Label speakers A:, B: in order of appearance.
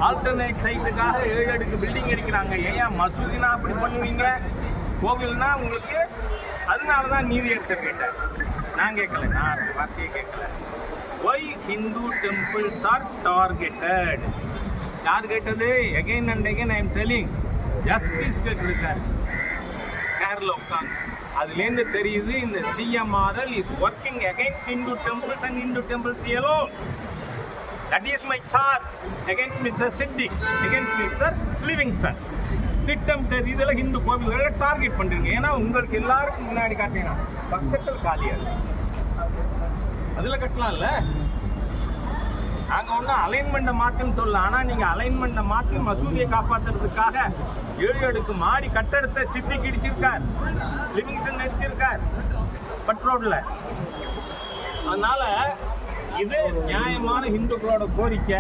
A: Alternate சைட்டுக்காக 7 அடுக்கு building அடிக்கிறாங்க. ஏன் மசூதினா அப்படி பண்ணுவீங்க, கோவில்னா உங்களுக்கு? அதனால தான் நீதியரசர் கேட்டார். நான் கேட்கல, நான் வார்த்தையை கேட்கல. Why Hindu temples are targeted? யார் கேட்டது? Again and again I am telling, justice கேட்டிருக்காரு சேர்ல உட்காந்து. அதுலேருந்து தெரியுது இந்த CMRL is working against Hindu temples and Hindu temples alone. That is my charge against Mr. Siddiq, against Mr. Livingston. திட்டம் இதெல்லாம் ஹிந்து கோவில்களை டார்கெட் பண்றீங்க. ஏன்னா உங்களுக்கு எல்லாருக்கும் முன்னாடி காட்டினா பக்கத்தில் காலியாது, அதுல கட்டலாம்ல. நாங்க ஒன்றும் அலைன்மெண்ட்டை மாற்றுன்னு சொல்லலாம். ஆனால் நீங்கள் அலைன்மெண்ட்டை மாற்றி மசூதியை காப்பாற்றுறதுக்காக 7 அடுக்கு மாடி கட்டடத்தை சித்திக் இடிச்சிருக்கார், லிவிங்ஸ்டன் அடிச்சிருக்கார் பட்ரோட்ல. அதனால இது நியாயமான இந்துக்களோட கோரிக்கை.